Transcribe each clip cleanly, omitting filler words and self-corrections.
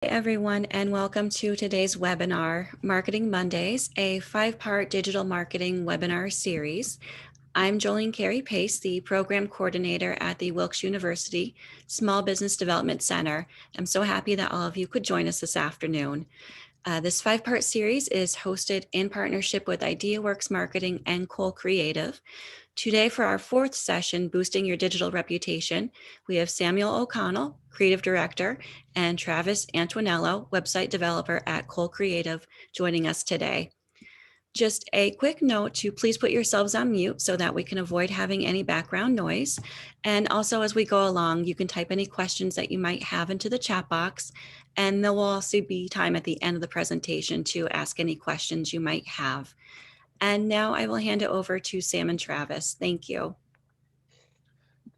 Hey everyone, and welcome to today's webinar, Marketing Mondays, a 5-part digital marketing webinar series. I'm Jolene Carey Pace, the program coordinator at the Wilkes University Small Business Development Center. I'm so happy that all of you could join us this afternoon. This 5-part series is hosted in partnership with Ideaworks Marketing and Cole Creative. Today, for our 4th session, Boosting Your Digital Reputation, we have Samuel O'Connell, Creative Director, and Travis Antonello, Website Developer at Cole Creative, joining us today. Just a quick note to please put yourselves on mute so that we can avoid having any background noise. And also, as we go along, you can type any questions that you might have into the chat box, and there will also be time at the end of the presentation to ask any questions you might have. And now I will hand it over to Sam and Travis. Thank you.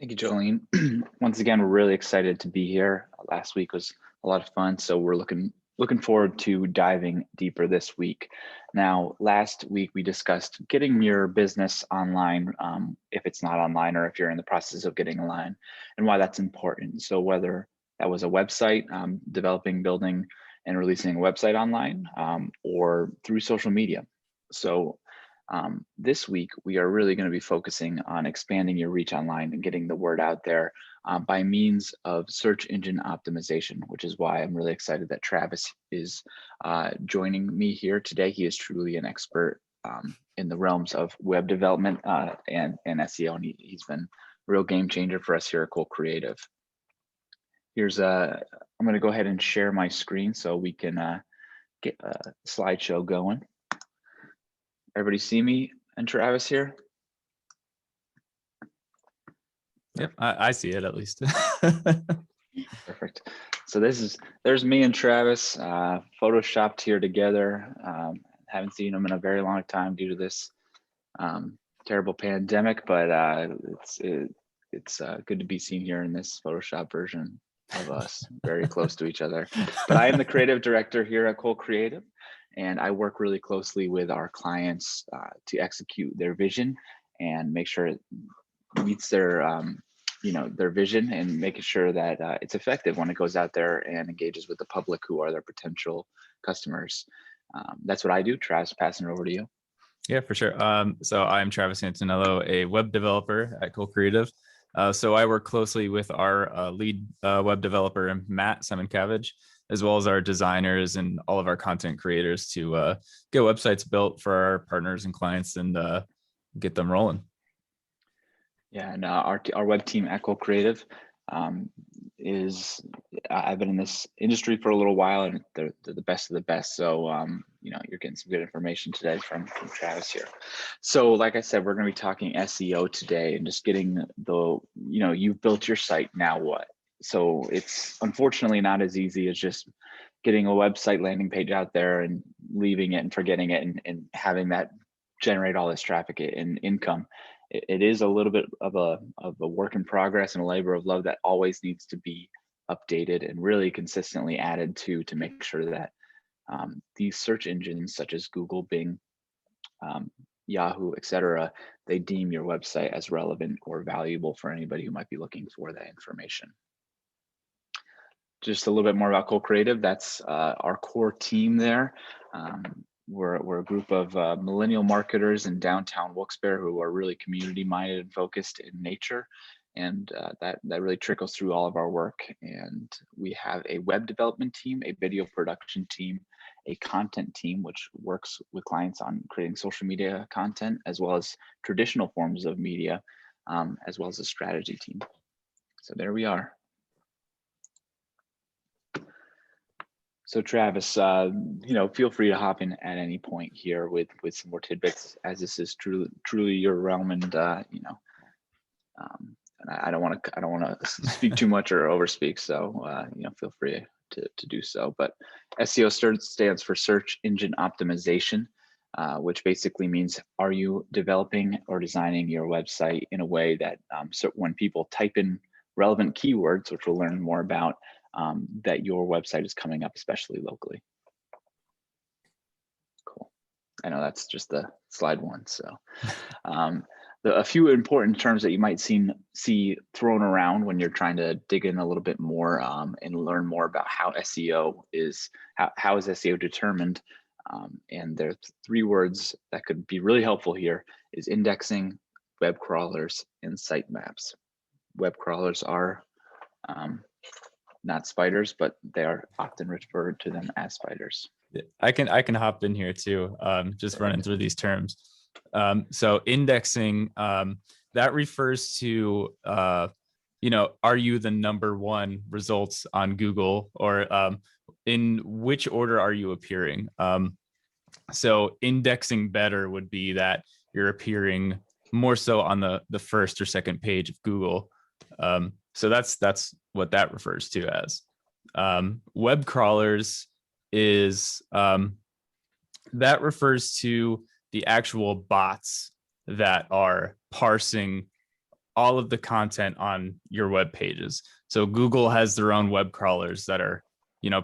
Thank you, Jolene. Once again, we're really excited to be here. Last week was a lot of fun, so we're looking forward to diving deeper this week. Now, last week we discussed getting your business online, if it's not online or if you're in the process of getting online, and why that's important. So whether that was a website, developing, building, and releasing a website online, or through social media. So this week, we are really going to be focusing on expanding your reach online and getting the word out there by means of search engine optimization, which is why I'm really excited that Travis is joining me here today. He is truly an expert in the realms of web development and SEO, and he's been a real game changer for us here at Cole Creative. Here's I'm going to go ahead and share my screen so we can get a slideshow going. Everybody see me and Travis here? Yep, I see it at least. Perfect. So there's me and Travis photoshopped here together. Haven't seen them in a very long time due to this terrible pandemic, but it's good to be seen here in this Photoshop version of us, very close to each other. But I am the creative director here at Cole Creative, and I work really closely with our clients to execute their vision and make sure it meets their their vision, and making sure that it's effective when it goes out there and engages with the public who are their potential customers. That's what I do. Travis, passing it over to you. Yeah, for sure. So I'm Travis Antonello, a web developer at Cole Creative. So I work closely with our lead web developer, Matt Semenkavage, as well as our designers and all of our content creators to get websites built for our partners and clients and get them rolling. Yeah, and our web team at Cole Creative I've been in this industry for a little while, and they're the best of the best. So you're getting some good information today from Travis here. So like I said, we're going to be talking SEO today and just getting you've built your site, now what? So it's unfortunately not as easy as just getting a website landing page out there and leaving it and forgetting it and having that generate all this traffic and income. It is a little bit of a work in progress and a labor of love that always needs to be updated and really consistently added to make sure that these search engines such as Google, Bing, Yahoo, etc., they deem your website as relevant or valuable for anybody who might be looking for that information. Just a little bit more about Cole Creative. That's our core team there. We're a group of millennial marketers in downtown Wilkes-Barre who are really community minded and focused in nature. And that really trickles through all of our work. And we have a web development team, a video production team, a content team, which works with clients on creating social media content, as well as traditional forms of media, as well as a strategy team. So there we are. So Travis, feel free to hop in at any point here with some more tidbits, as this is truly your realm, and and I don't want to speak too much or overspeak, so feel free to do so. But SEO stands for search engine optimization, which basically means, are you developing or designing your website in a way that so when people type in relevant keywords, which we'll learn more about, that your website is coming up, especially locally. Cool. I know that's just the slide one. So a few important terms that you might see thrown around when you're trying to dig in a little bit more and learn more about how SEO is, how is SEO determined. And there's 3 words that could be really helpful here is indexing, web crawlers, and sitemaps. Web crawlers are not spiders, but they are often referred to them as spiders. I can hop in here too, just running through these terms. So indexing, that refers to, are you the #1 results on Google, or in which order are you appearing? So indexing better would be that you're appearing more so on the first or second page of Google. So that's what that refers to as. Web crawlers is that refers to the actual bots that are parsing all of the content on your web pages. So Google has their own web crawlers that are,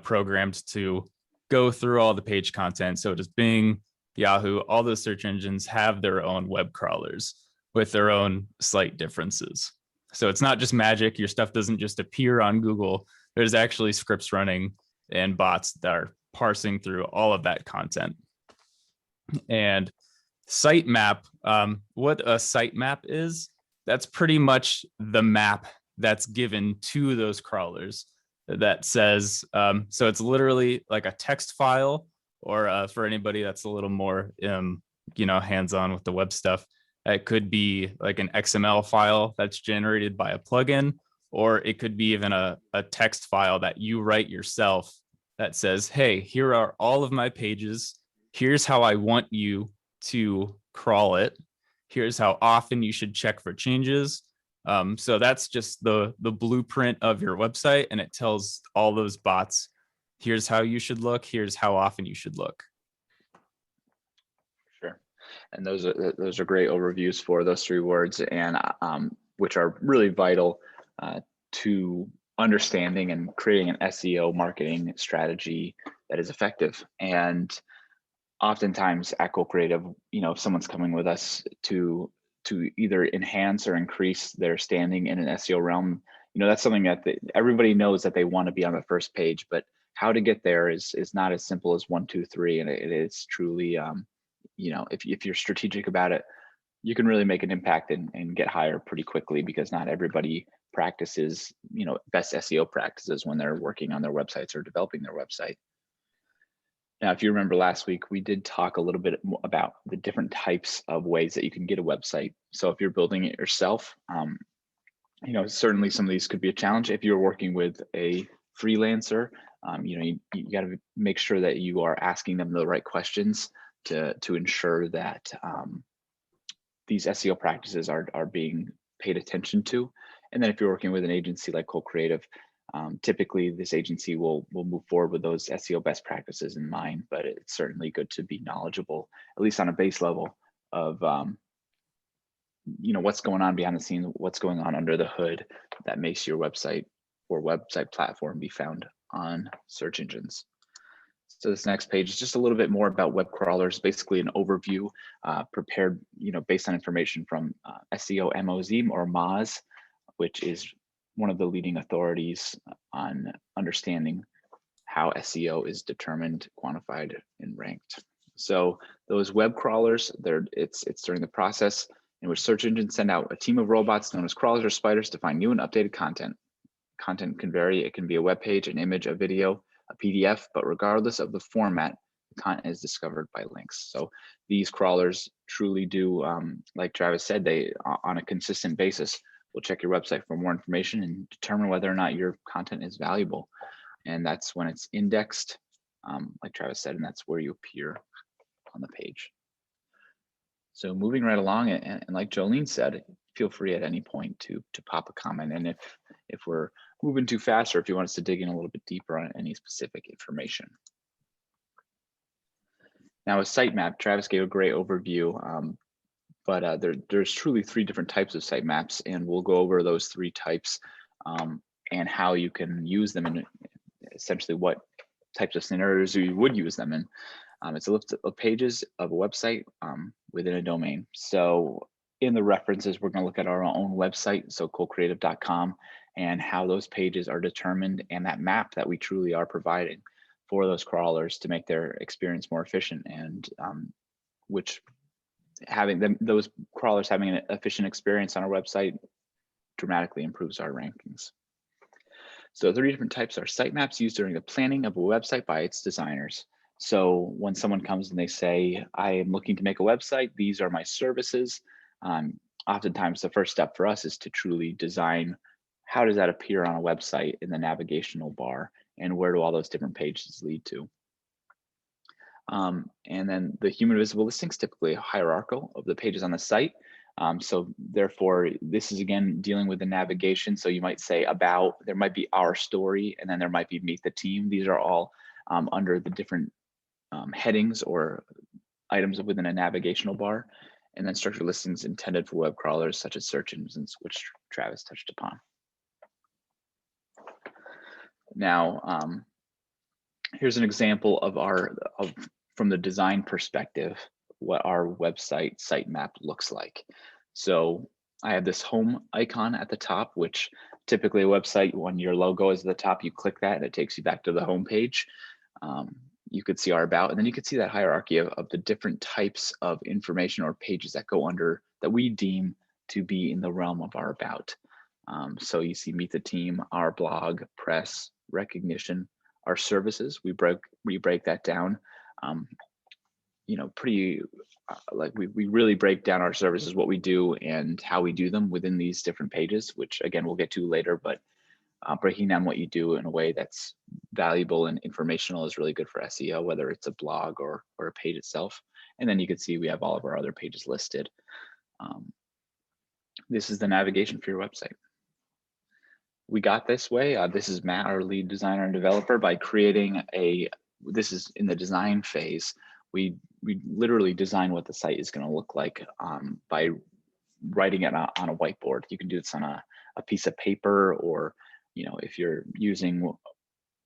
programmed to go through all the page content. So does Bing, Yahoo, all those search engines have their own web crawlers with their own slight differences. So it's not just magic. Your stuff doesn't just appear on Google. There's actually scripts running and bots that are parsing through all of that content. And sitemap, what a sitemap is, that's pretty much the map that's given to those crawlers that says, so it's literally like a text file, or for anybody that's a little more, hands-on with the web stuff, it could be like an XML file that's generated by a plugin, or it could be even a text file that you write yourself that says, hey, here are all of my pages. Here's how I want you to crawl it. Here's how often you should check for changes. So that's just the blueprint of your website, and it tells all those bots, here's how you should look, here's how often you should look. Sure. And those are great overviews for those 3 words, and which are really vital to understanding and creating an SEO marketing strategy that is effective. And oftentimes at Cool Creative, if someone's coming with us to either enhance or increase their standing in an SEO realm, that's something that everybody knows that they want to be on the first page, but how to get there is not as simple as 1, 2, 3. And it is truly, if you're strategic about it, you can really make an impact and get higher pretty quickly, because not everybody practices, best SEO practices when they're working on their websites or developing their website. Now, if you remember last week, we did talk a little bit about the different types of ways that you can get a website. So if you're building it yourself, certainly some of these could be a challenge. If you're working with a freelancer, you got to make sure that you are asking them the right questions to ensure that these SEO practices are being paid attention to. And then if you're working with an agency like Cool Creative, typically this agency will move forward with those SEO best practices in mind, but it's certainly good to be knowledgeable, at least on a base level, of what's going on behind the scenes, what's going on under the hood that makes your website or website platform be found on search engines. So this next page is just a little bit more about web crawlers, basically an overview prepared, based on information from SEO MOZ or Moz, which is one of the leading authorities on understanding how SEO is determined, quantified, and ranked. So those web crawlers, it's during the process in which search engines send out a team of robots known as crawlers or spiders to find new and updated content. Content can vary. It can be a web page, an image, a video, a PDF, but regardless of the format, the content is discovered by links. So these crawlers truly do, like Travis said, they on a consistent basis will check your website for more information and determine whether or not your content is valuable. And that's when it's indexed, like Travis said, and that's where you appear on the page. So moving right along, and like Jolene said, feel free at any point to pop a comment. And if we're moving too fast, or if you want us to dig in a little bit deeper on any specific information. Now, a sitemap, Travis gave a great overview, but there's truly 3 different types of sitemaps, and we'll go over those 3 types and how you can use them, and essentially what types of scenarios you would use them in. It's a list of pages of a website within a domain. So in the references, we're going to look at our own website, so colecreative.com, and how those pages are determined and that map that we truly are providing for those crawlers to make their experience more efficient, and which having them, those crawlers having an efficient experience on our website dramatically improves our rankings. So 3 different types are sitemaps used during the planning of a website by its designers. So when someone comes and they say, I am looking to make a website, these are my services. Oftentimes the first step for us is to truly design, how does that appear on a website in the navigational bar, and where do all those different pages lead to? And then the human visible listings, typically hierarchical of the pages on the site. So therefore, this is again dealing with the navigation. So you might say about, there might be our story, and then there might be meet the team. These are all under the different headings or items within a navigational bar. And then structured listings intended for web crawlers such as search engines, which Travis touched upon. Now, here's an example of from the design perspective, what our website sitemap looks like. So I have this home icon at the top, which typically a website, when your logo is at the top, you click that and it takes you back to the home page. You could see our about, and then you could see that hierarchy of the different types of information or pages that go under, that we deem to be in the realm of our about. So you see meet the team, our blog, press, recognition, our services. We break that down. Pretty like we really break down our services, what we do and how we do them within these different pages, which again we'll get to later. But breaking down what you do in a way that's valuable and informational is really good for SEO, whether it's a blog or a page itself. And then you can see we have all of our other pages listed. This is the navigation for your website. We got this way. This is Matt, our lead designer and developer, by creating this is in the design phase. We literally design what the site is going to look like by writing it on a whiteboard. You can do this on a piece of paper, or if you're using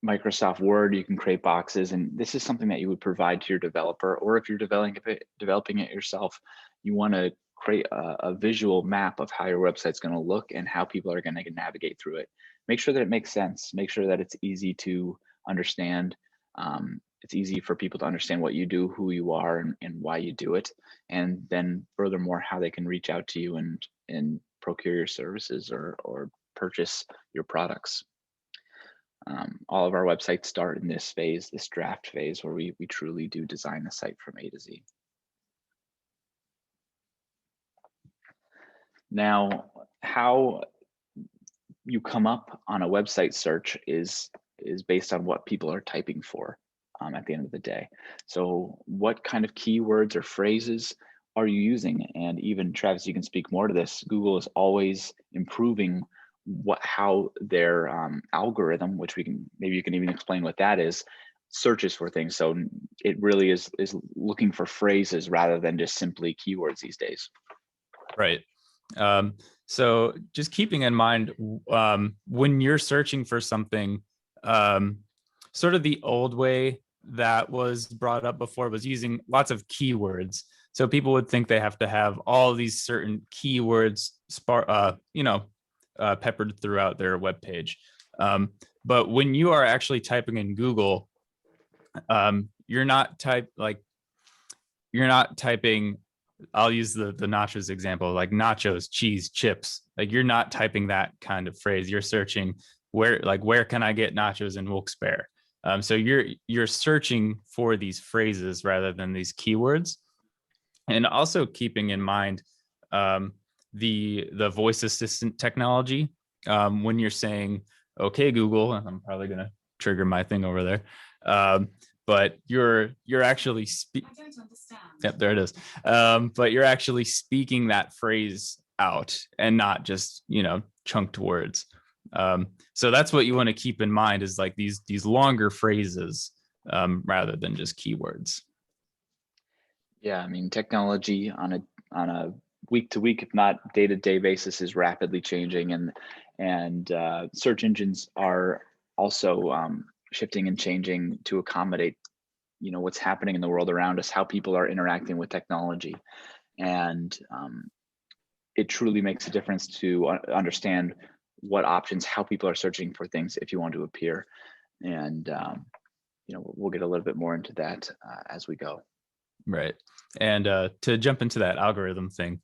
Microsoft Word, you can create boxes. And this is something that you would provide to your developer, or if you're developing it yourself, you want to create a visual map of how your website's going to look and how people are going to navigate through it. Make sure that it makes sense. Make sure that it's easy to understand. It's easy for people to understand what you do, who you are, and why you do it. And then furthermore, how they can reach out to you and procure your services or purchase your products. All of our websites start in this phase, this draft phase, where we truly do design the site from A to Z. Now, how you come up on a website search is based on what people are typing for at the end of the day. So what kind of keywords or phrases are you using? And even Travis, you can speak more to this. Google is always improving how their algorithm, which maybe you can even explain what that is, searches for things. So it really is looking for phrases rather than just simply keywords these days. Right. So just keeping in mind, when you're searching for something, sort of the old way that was brought up before was using lots of keywords. So people would think they have to have all these certain keywords, peppered throughout their web page. But when you are actually typing in Google, you're not typing, I'll use the nachos example, like nachos, cheese, chips. Like you're not typing that kind of phrase. You're searching where can I get nachos in Wilkes-Barre? So you're searching for these phrases rather than these keywords. And also keeping in mind the voice assistant technology. When you're saying, okay, Google, I'm probably going to trigger my thing over there. But you're actually speaking. I don't understand. Yep, there it is. But you're actually speaking that phrase out and not just, chunked words. So that's what you want to keep in mind, is like these longer phrases rather than just keywords. Yeah, I mean, technology on a week to week, if not day to day basis, is rapidly changing, and search engines are also shifting and changing to accommodate, what's happening in the world around us, how people are interacting with technology. And it truly makes a difference to understand what options, how people are searching for things if you want to appear. And we'll get a little bit more into that as we go. Right. And to jump into that algorithm thing,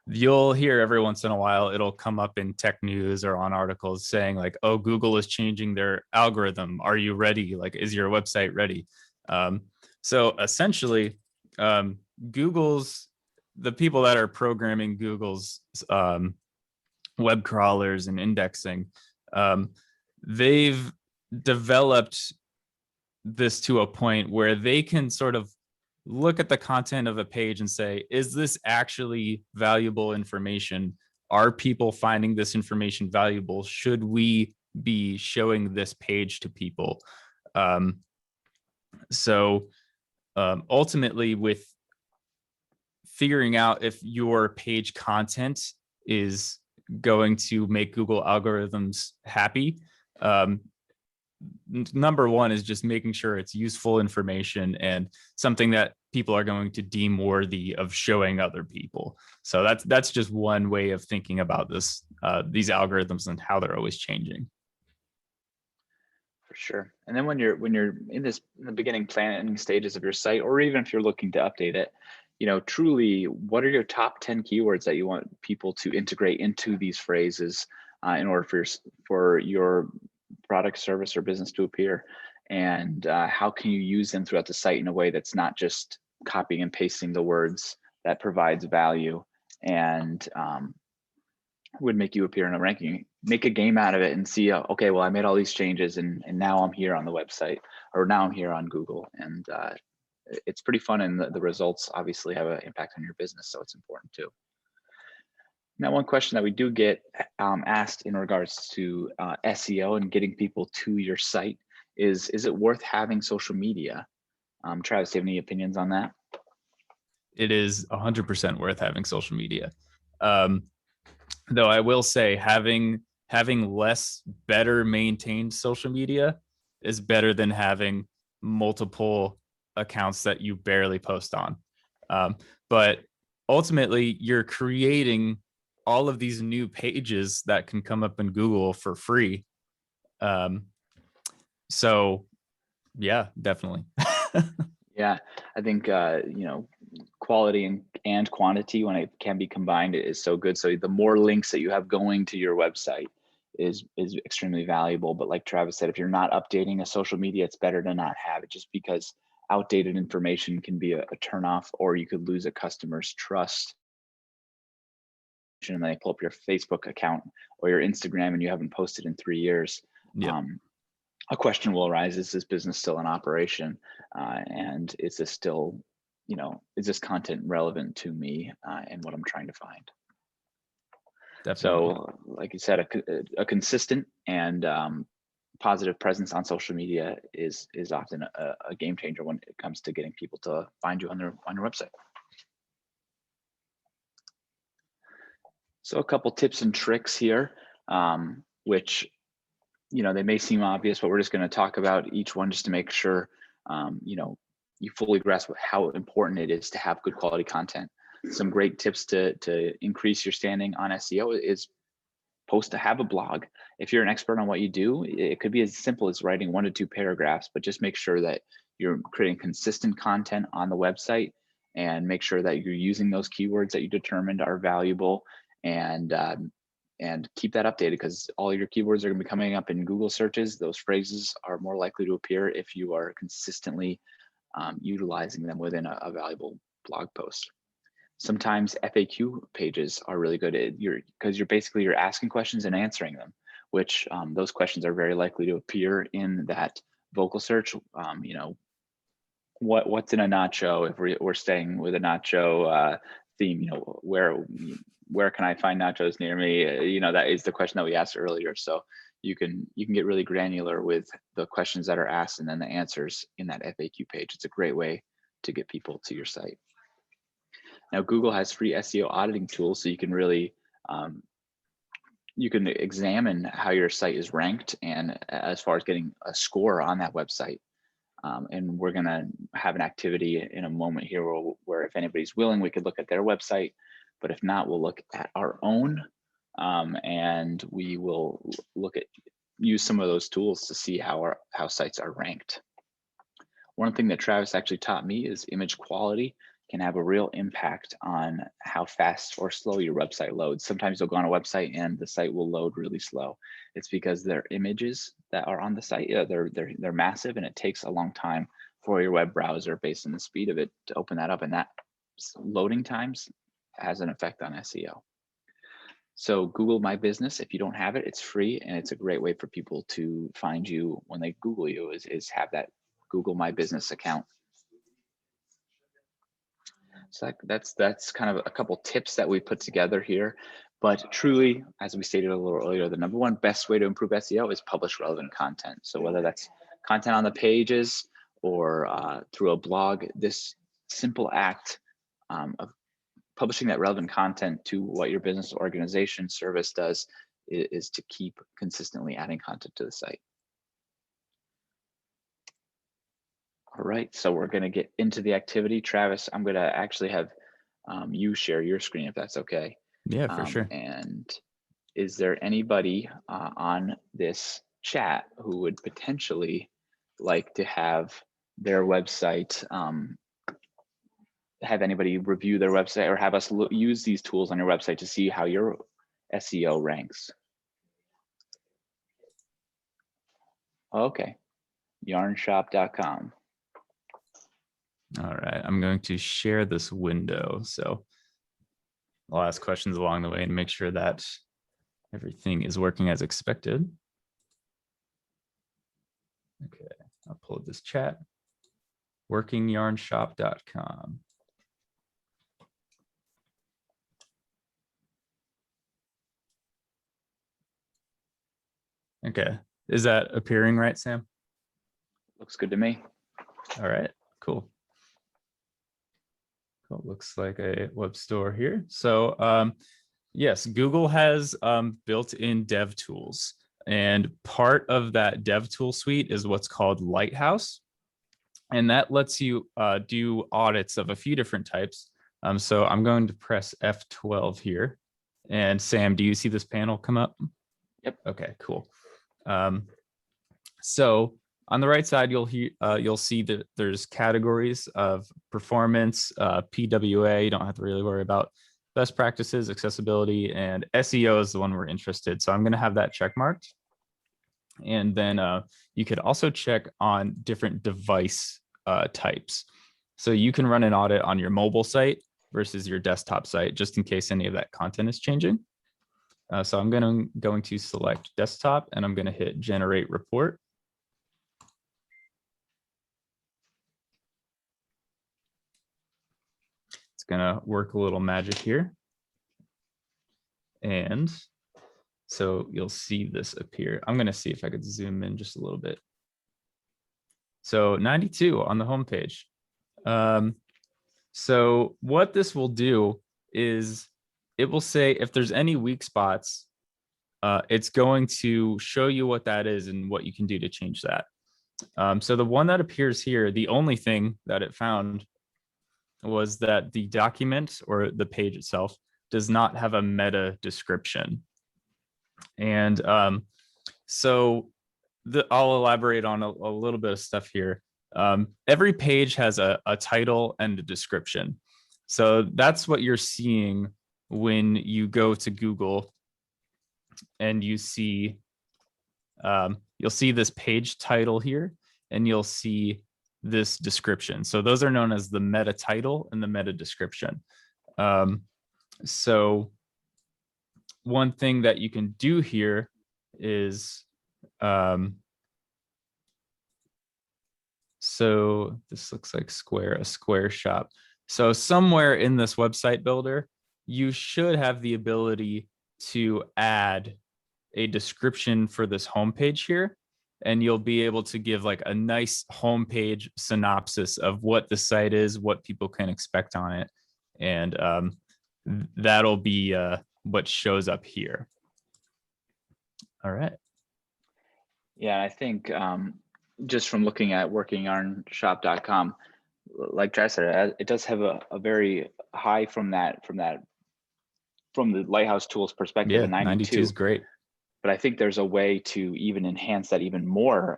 you'll hear every once in a while, it'll come up in tech news or on articles saying like, oh, Google is changing their algorithm. Are you ready? Like, is your website ready? So essentially, the people that are programming Google's web crawlers and indexing, they've developed this to a point where they can sort of look at the content of a page and say, is this actually valuable information? Are people finding this information valuable? Should we be showing this page to people? Ultimately, with figuring out if your page content is going to make Google algorithms happy, number one is just making sure it's useful information and something that people are going to deem worthy of showing other people. So that's just one way of thinking about this, these algorithms and how they're always changing. For sure. And then when you're in the beginning planning stages of your site, or even if you're looking to update it, truly, what are your top 10 keywords that you want people to integrate into these phrases in order for your product, service, or business to appear? And how can you use them throughout the site in a way that's not just copying and pasting the words, that provides value and would make you appear in a ranking? Make a game out of it and see, okay, well, I made all these changes and now I'm here on the website, or now I'm here on Google. And it's pretty fun, and the results obviously have an impact on your business, so it's important too. Now, one question that we do get asked in regards to SEO and getting people to your site is it worth having social media? Travis, do you have any opinions on that? It is 100% worth having social media. Though I will say having less better maintained social media is better than having multiple accounts that you barely post on. But ultimately, you're creating all of these new pages that can come up in Google for free. So yeah, definitely. Yeah, I think quality and quantity, when it can be combined, is so good. So the more links that you have going to your website is extremely valuable. But like Travis said, if you're not updating a social media, it's better to not have it, just because outdated information can be a turnoff, or you could lose a customer's trust. And they pull up your Facebook account or your Instagram and you haven't posted in 3 years. Yeah. A question will arise: is this business still in operation? And is this still, is this content relevant to me and what I'm trying to find? Definitely. So, like you said, a consistent and positive presence on social media is often a game changer when it comes to getting people to find you on your website. So a couple tips and tricks here, which they may seem obvious, but we're just going to talk about each one just to make sure you fully grasp how important it is to have good quality content. Some great tips to increase your standing on SEO is have a blog. If you're an expert on what you do, it could be as simple as writing 1 to 2 paragraphs, but just make sure that you're creating consistent content on the website, and make sure that you're using those keywords that you determined are valuable, and keep that updated, because all your keywords are going to be coming up in Google searches. Those phrases are more likely to appear if you are consistently utilizing them within a valuable blog post. Sometimes FAQ pages are really good because you're asking questions and answering them, which those questions are very likely to appear in that vocal search. What's in a nacho? If we're staying with a nacho theme, where can I find nachos near me? That is the question that we asked earlier. So you can get really granular with the questions that are asked and then the answers in that FAQ page. It's a great way to get people to your site. Now, Google has free SEO auditing tools, so you can really you can examine how your site is ranked, and as far as getting a score on that website. And we're going to have an activity in a moment here where if anybody's willing, we could look at their website, But if not, we'll look at our own, and we will use some of those tools to see how sites are ranked. One thing that Travis actually taught me is image quality can have a real impact on how fast or slow your website loads. Sometimes you'll go on a website and the site will load really slow. It's because their images that are on the site, they're massive, and it takes a long time for your web browser, based on the speed of it, to open that up, and that loading times has an effect on SEO. So Google My Business, if you don't have it, it's free, and it's a great way for people to find you when they Google you, is have that Google My Business account. So that's kind of a couple tips that we put together here. But truly, as we stated a little earlier, the number one best way to improve SEO is publish relevant content. So whether that's content on the pages or through a blog, this simple act of publishing that relevant content to what your business, organization, service does is to keep consistently adding content to the site. All right, so we're going to get into the activity. Travis, I'm going to actually have you share your screen, if that's okay. Yeah, for sure. And is there anybody on this chat who would potentially like to have their website, have anybody review their website, or have us use these tools on your website to see how your SEO ranks? Okay, yarnshop.com. All right, I'm going to share this window. So I'll ask questions along the way and make sure that everything is working as expected. Okay, I'll pull up this chat. Workingyarnshop.com. Okay, is that appearing right, Sam? Looks good to me. All right, cool. Cool. Looks like a web store here. So yes, Google has built-in dev tools, and part of that dev tool suite is what's called Lighthouse, and that lets you do audits of a few different types. So I'm going to press F12 here, and Sam, do you see this panel come up? Yep. Okay, cool. So on the right side, you'll see that there's categories of performance, PWA. You don't have to really worry about best practices, accessibility, and SEO is the one we're interested. So I'm going to have that check marked. And then you could also check on different device types. So you can run an audit on your mobile site versus your desktop site, just in case any of that content is changing. So I'm going to select desktop, and I'm going to hit generate report. Gonna work a little magic here. And so you'll see this appear. I'm gonna see if I could zoom in just a little bit. So 92 on the homepage. So what this will do is it will say if there's any weak spots, it's going to show you what that is and what you can do to change that. So the one that appears here, the only thing that it found was that the document or the page itself does not have a meta description. And so I'll elaborate on a little bit of stuff here. Every page has a title and a description. So that's what you're seeing when you go to Google and you see, you'll see this page title here, and you'll see this description. So those are known as the meta title and the meta description. So one thing that you can do here is, so this looks like a square shop. So somewhere in this website builder, you should have the ability to add a description for this homepage here. And you'll be able to give like a nice homepage synopsis of what the site is, what people can expect on it. And that'll be what shows up here. All right. Yeah, I think just from looking at workingyarnshop.com, like Travis said, it does have a very high from that from the Lighthouse Tools perspective, Yeah, a 92 is great. but I think there's a way to even enhance that even more,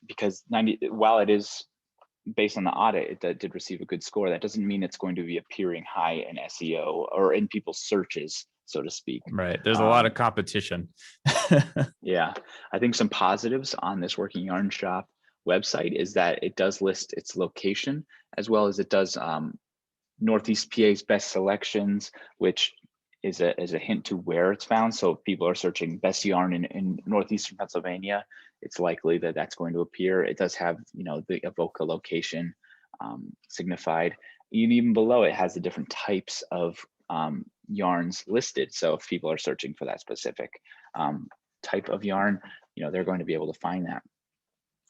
because 90, while it is based on the audit, it did receive a good score. That doesn't mean it's going to be appearing high in SEO or in people's searches, so to speak. Right. There's a lot of competition. Yeah, I think some positives on this Working Yarn Shop website is that it does list its location, as well as it does Northeast PA's best selections, which is a hint to where it's found. So if people are searching best yarn in Northeastern Pennsylvania, it's likely that that's going to appear. It does have, the Avoca location signified. Even below it has the different types of yarns listed. So if people are searching for that specific type of yarn, they're going to be able to find that.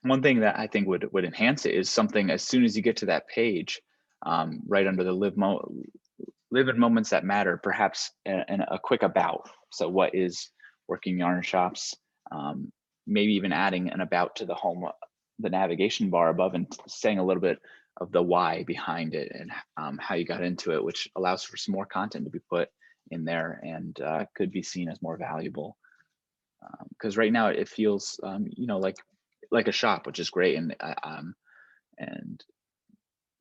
One thing that I think would enhance it is something as soon as you get to that page, right under the live in moments that matter, perhaps a quick about. So what is Working Yarn Shops? Maybe even adding an about to the navigation bar above, and saying a little bit of the why behind it and how you got into it, which allows for some more content to be put in there and could be seen as more valuable. Because right now it feels, like a shop, which is great,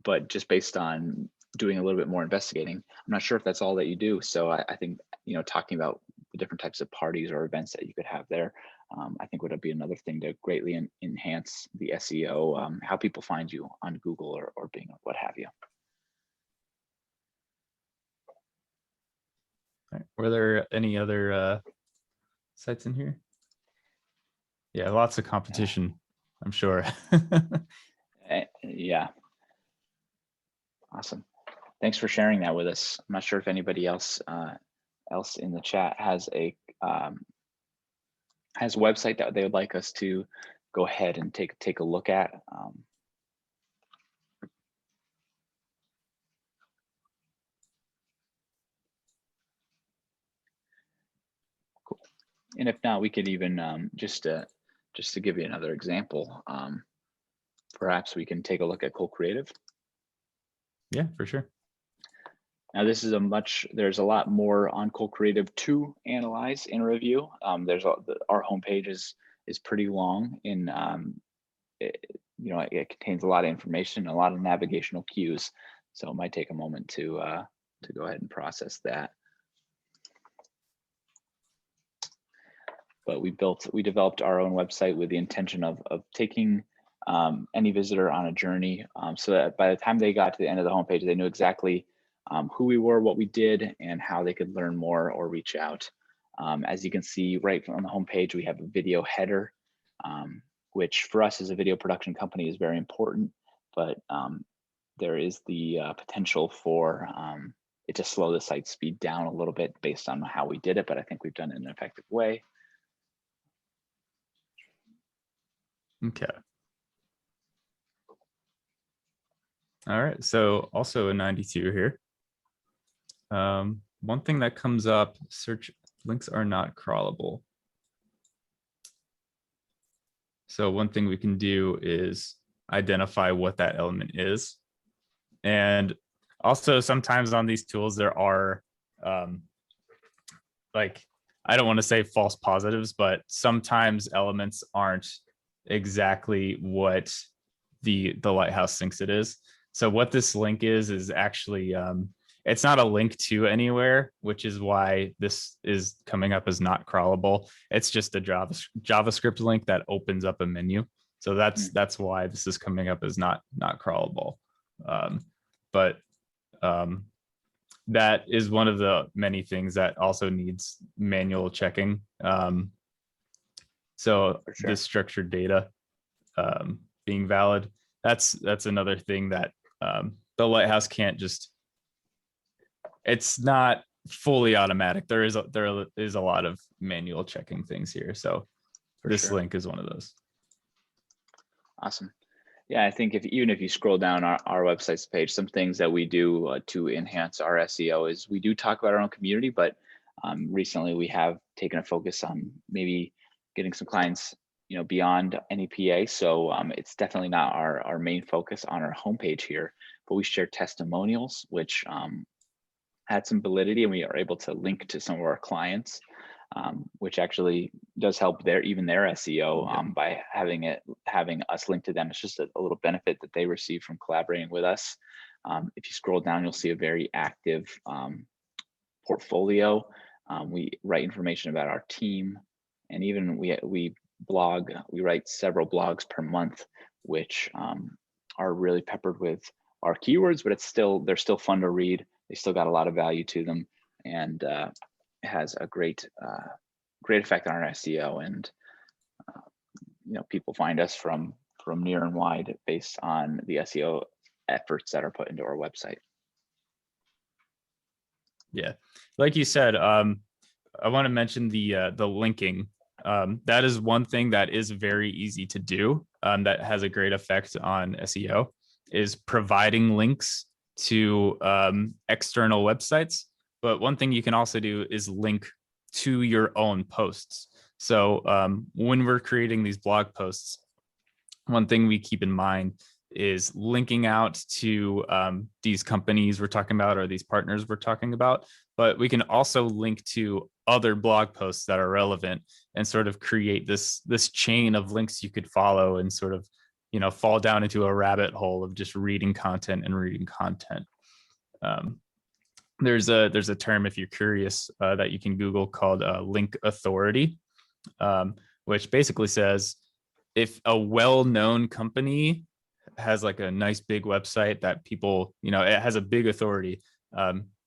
but just based on doing a little bit more investigating, I'm not sure if that's all that you do. So I think, talking about the different types of parties or events that you could have there, I think would be another thing to greatly enhance the SEO, how people find you on Google or Bing or what have you. All right. Were there any other sites in here? Yeah, lots of competition, I'm sure. Yeah. Awesome. Thanks for sharing that with us. I'm not sure if anybody else in the chat has a website that they would like us to go ahead and take a look at. Cool. And if not, we could even just to give you another example. Perhaps we can take a look at Cool Creative. Yeah, for sure. Now this is there's a lot more on Cool Creative to analyze and review. Our homepage is pretty long in, it contains a lot of information, a lot of navigational cues. So it might take a moment to go ahead and process that. But we developed our own website with the intention of taking any visitor on a journey, so that by the time they got to the end of the homepage, they knew exactly who we were, what we did, and how they could learn more or reach out. As you can see right on the homepage, we have a video header, which for us as a video production company is very important, but there is the potential for it to slow the site speed down a little bit based on how we did it, but I think we've done it in an effective way. Okay. All right, so also a 92 here. One thing that comes up, search links are not crawlable. So one thing we can do is identify what that element is. And also sometimes on these tools, there are I don't want to say false positives, but sometimes elements aren't exactly what the Lighthouse thinks it is. So what this link is actually, it's not a link to anywhere, which is why this is coming up as not crawlable. It's just a JavaScript link that opens up a menu. So that's why this is coming up as not crawlable. That is one of the many things that also needs manual checking. So sure. This structured data being valid, that's another thing that the Lighthouse can't just, it's not fully automatic. There is a lot of manual checking things here. So this link is one of those. Awesome. Yeah, I think even if you scroll down our website's page, some things that we do to enhance our SEO is we do talk about our own community, but recently we have taken a focus on maybe getting some clients, beyond NEPA. So it's definitely not our main focus on our homepage here, but we share testimonials, which had some validity, and we are able to link to some of our clients, which actually does help even their SEO by having us link to them. It's just a little benefit that they receive from collaborating with us. If you scroll down, you'll see a very active portfolio. We write information about our team, and even we blog. We write several blogs per month, which are really peppered with our keywords, but they're still fun to read. They still got a lot of value to them, and it has a great effect on our SEO. And people find us from near and wide based on the SEO efforts that are put into our website. Yeah, like you said, I want to mention the linking. That is one thing that is very easy to do. That has a great effect on SEO, is providing links to external websites. But one thing you can also do is link to your own posts. So when we're creating these blog posts, one thing we keep in mind is linking out to these companies we're talking about, or these partners we're talking about. But we can also link to other blog posts that are relevant, and sort of create this chain of links you could follow, and sort of fall down into a rabbit hole of just reading content. There's a term, if you're curious, that you can Google, called link authority, which basically says if a well-known company has like a nice big website that people, it has a big authority.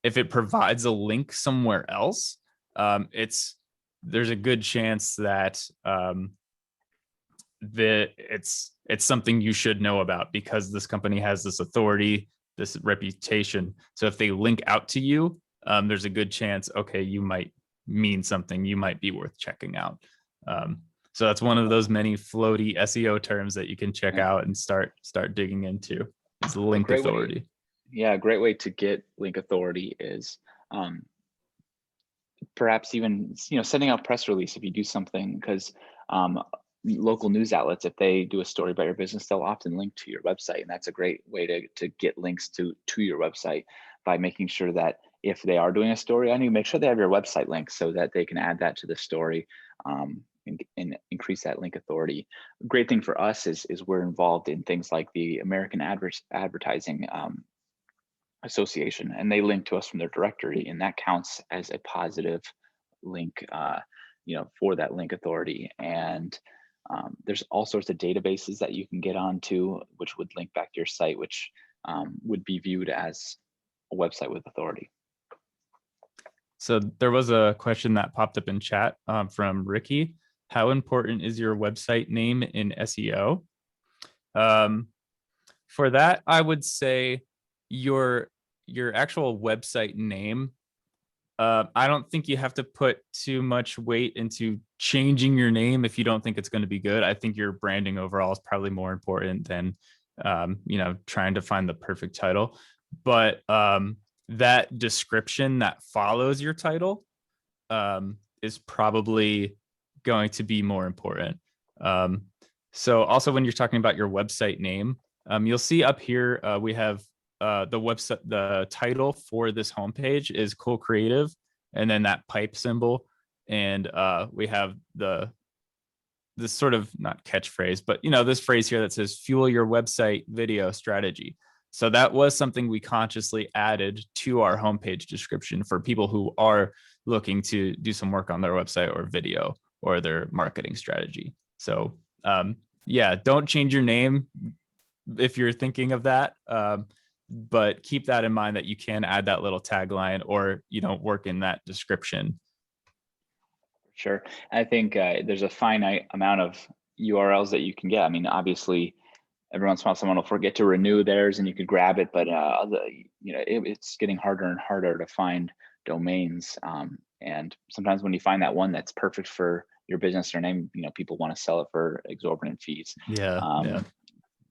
If it provides a link somewhere else, there's a good chance that it's something you should know about, because this company has this authority, this reputation. So if they link out to you, there's a good chance, okay, you might mean something, you might be worth checking out. So that's one of those many floaty SEO terms that you can check out and start digging into, is link authority. A great way to get link authority is perhaps even sending out press release if you do something, because local news outlets, if they do a story about your business, they'll often link to your website, and that's a great way to get links to your website, by making sure that if they are doing a story on you, make sure they have your website link so that they can add that to the story, and increase that link authority. Great thing for us is we're involved in things like the American Advertising Association, and they link to us from their directory, and that counts as a positive link for that link authority. And there's all sorts of databases that you can get onto, which would link back to your site, which would be viewed as a website with authority. So there was a question that popped up in chat from Ricky. How important is your website name in SEO? For that, I would say your actual website name. I don't think you have to put too much weight into changing your name if you don't think it's going to be good. I think your branding overall is probably more important than trying to find the perfect title. But that description that follows your title is probably going to be more important. So also, when you're talking about your website name, you'll see up here we have the title for this homepage is Cool Creative, and then that pipe symbol, and we have this sort of, not catchphrase, but this phrase here that says fuel your website video strategy. So that was something we consciously added to our homepage description for people who are looking to do some work on their website or video or their marketing strategy. So don't change your name if you're thinking of that. But keep that in mind, that you can add that little tagline or work in that description. Sure. I think there's a finite amount of URLs that you can get. I mean, obviously, every once in a while someone will forget to renew theirs and you could grab it, but it's getting harder and harder to find domains. And sometimes when you find that one that's perfect for your business or name, people want to sell it for exorbitant fees. Yeah.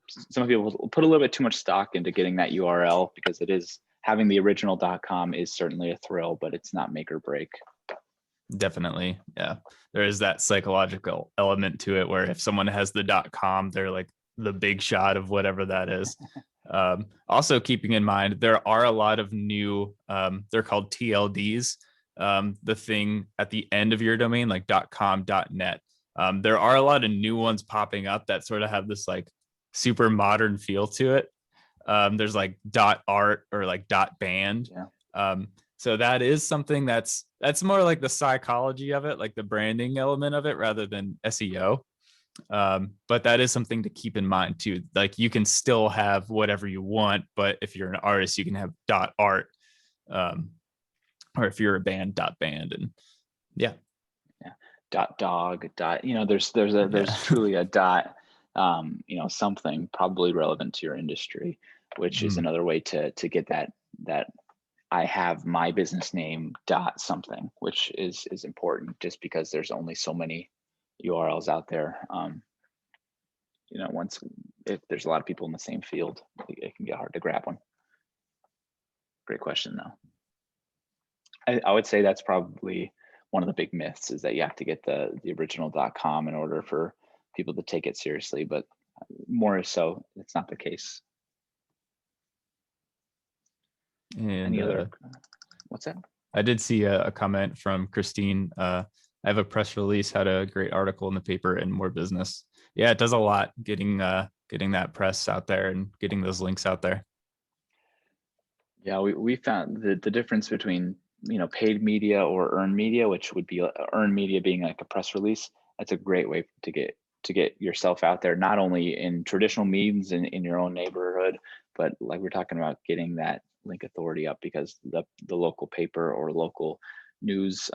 Some people will put a little bit too much stock into getting that URL, because it is, having the original .com is certainly a thrill, but it's not make or break. Definitely. Yeah. There is that psychological element to it, where if someone has the .com, they're like the big shot of whatever that is. Also keeping in mind, there are a lot of new, they're called TLDs, the thing at the end of your domain, like .com, .net. There are a lot of new ones popping up that sort of have this like super modern feel to it. There's like .art or like .band. Yeah. So that is something that's more like the psychology of it, like the branding element of it rather than SEO. But that is something to keep in mind too. Like you can still have whatever you want, but if you're an artist, you can have .art, or if you're a band, .band, and yeah. .dog. There's truly a something probably relevant to your industry, which is another way to get that I have my business name .something, which is important just because there's only so many URLs out there. If there's a lot of people in the same field, it can get hard to grab one. Great question though. I would say that's probably one of the big myths, is that you have to get the original .com in order for people to take it seriously, but more so it's not the case. And any other what's that? I did see a comment from Christine. I have a press release, had a great article in the paper, and more business. Yeah, it does a lot getting that press out there and getting those links out there. Yeah, we found the difference between paid media or earned media, which would be earned media being like a press release. That's a great way to get yourself out there, not only in traditional means in your own neighborhood, but like we're talking about, getting that link authority up, because the local paper or local news,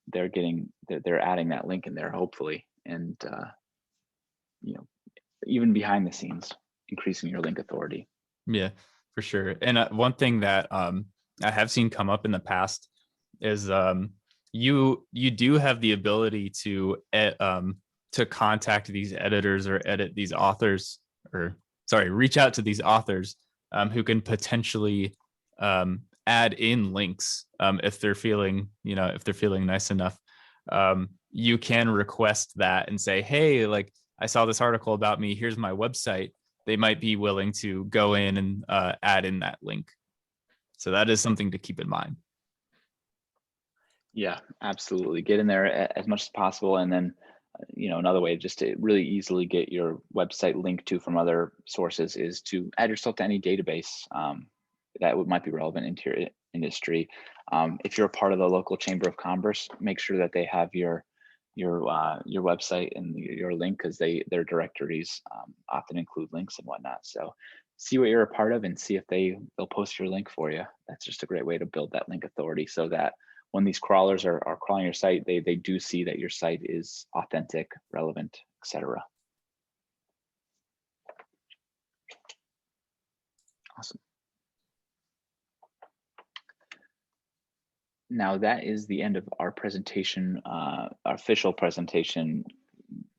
they're adding that link in there, hopefully, and even behind the scenes, increasing your link authority. Yeah, for sure. And one thing that I have seen come up in the past is you do have the ability to contact these editors or edit these authors, or reach out to these authors who can potentially add in links if they're feeling nice enough. You can request that and say, hey, like, I saw this article about me, here's my website. They might be willing to go in and add in that link. So that is something to keep in mind. Yeah, absolutely. Get in there as much as possible. And then, another way just to really easily get your website linked to from other sources is to add yourself to any database that might be relevant into your industry. If you're a part of the local Chamber of Commerce, make sure that they have your website and your link, because their directories often include links and whatnot. So see what you're a part of and see if they'll post your link for you. That's just a great way to build that link authority, so that when these crawlers are crawling your site, they do see that your site is authentic, relevant, etc. Awesome. Now that is the end of our presentation, our official presentation,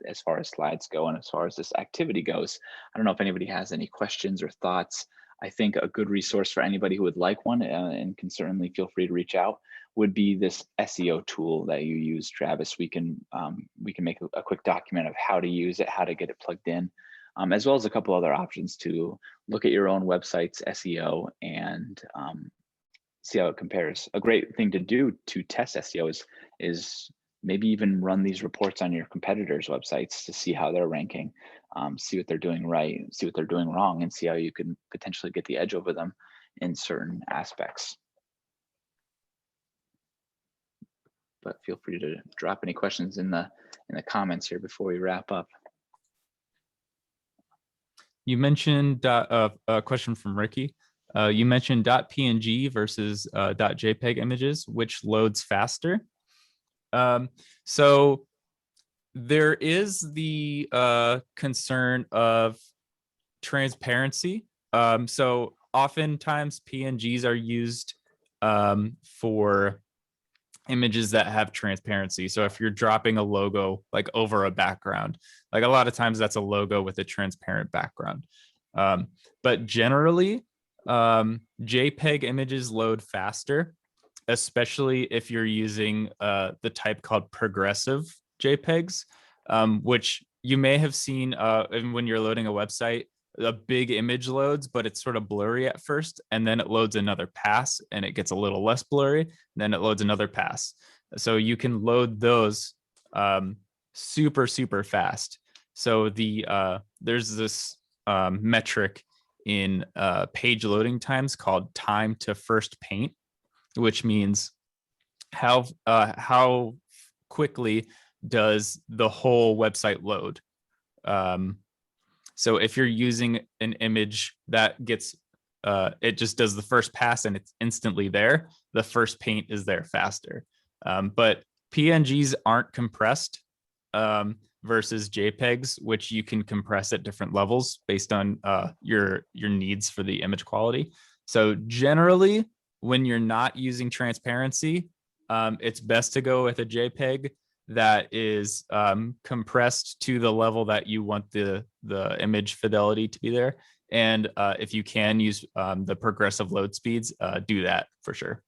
as far as slides go and as far as this activity goes. I don't know if anybody has any questions or thoughts. I think a good resource for anybody who would like one, and can certainly feel free to reach out, would be this SEO tool that you use, Travis. We can make a quick document of how to use it, how to get it plugged in, as well as a couple other options to look at your own website's SEO and see how it compares. A great thing to do to test SEO is maybe even run these reports on your competitors' websites to see how they're ranking, see what they're doing right, see what they're doing wrong, and see how you can potentially get the edge over them in certain aspects. But feel free to drop any questions in the comments here before we wrap up. You mentioned a question from Ricky. You mentioned .png versus .jpeg images, which loads faster. So there is the concern of transparency. So oftentimes PNGs are used for images that have transparency. So if you're dropping a logo like over a background, like a lot of times that's a logo with a transparent background. But generally, JPEG images load faster, especially if you're using the type called progressive JPEGs, which you may have seen when you're loading a website. a big image loads, but it's sort of blurry at first, and then it loads another pass and it gets a little less blurry, and then it loads another pass. So you can load those super, super fast. So there's this metric in page loading times called time to first paint, which means how quickly does the whole website load. So if you're using an image that gets, it just does the first pass and it's instantly there, the first paint is there faster. But PNGs aren't compressed versus JPEGs, which you can compress at different levels based on your needs for the image quality. So generally, when you're not using transparency, it's best to go with a JPEG that is compressed to the level that you want the image fidelity to be there. And if you can use the progressive load speeds, do that for sure.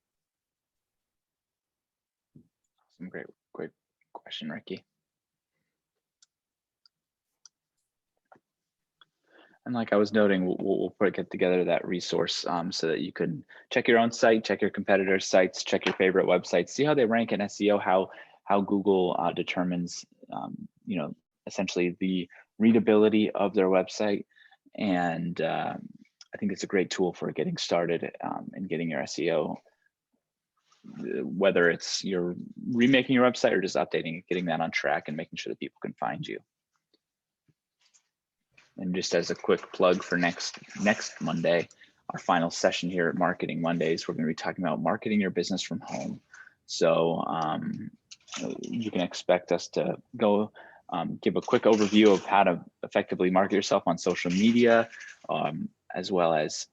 Awesome. Great question, Ricky. And like I was noting, we'll get together that resource so that you can check your own site, check your competitors' sites, check your favorite websites, see how they rank in SEO, how Google determines, essentially the readability of their website. And I think it's a great tool for getting started and getting your SEO, whether it's you're remaking your website or just updating it, getting that on track and making sure that people can find you. And just as a quick plug for next Monday, our final session here at Marketing Mondays, we're going to be talking about marketing your business from home. So you can expect us to go give a quick overview of how to effectively market yourself on social media, as well as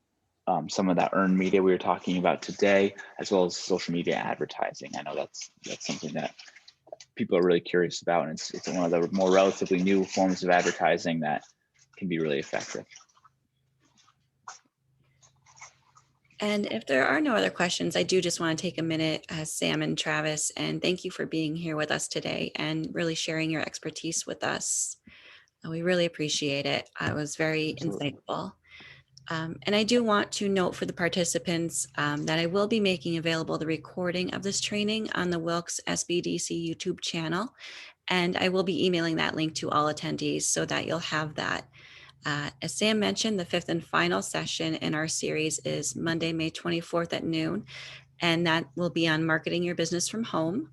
some of that earned media we were talking about today, as well as social media advertising. I know that's something that people are really curious about, and it's one of the more relatively new forms of advertising that can be really effective. And if there are no other questions, I do just want to take a minute, Sam and Travis, and thank you for being here with us today and really sharing your expertise with us. We really appreciate it. It was very insightful. And I do want to note for the participants that I will be making available the recording of this training on the Wilkes SBDC YouTube channel. And I will be emailing that link to all attendees so that you'll have that. As Sam mentioned, the fifth and final session in our series is Monday, May 24th at noon, and that will be on marketing your business from home.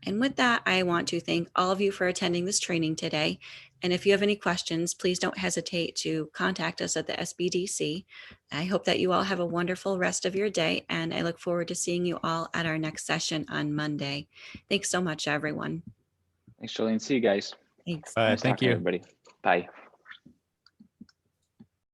And with that, I want to thank all of you for attending this training today. And if you have any questions, please don't hesitate to contact us at the SBDC. I hope that you all have a wonderful rest of your day, and I look forward to seeing you all at our next session on Monday. Thanks so much, everyone. Thanks, Jolene. See you guys. Thanks. Thank you, everybody. Bye.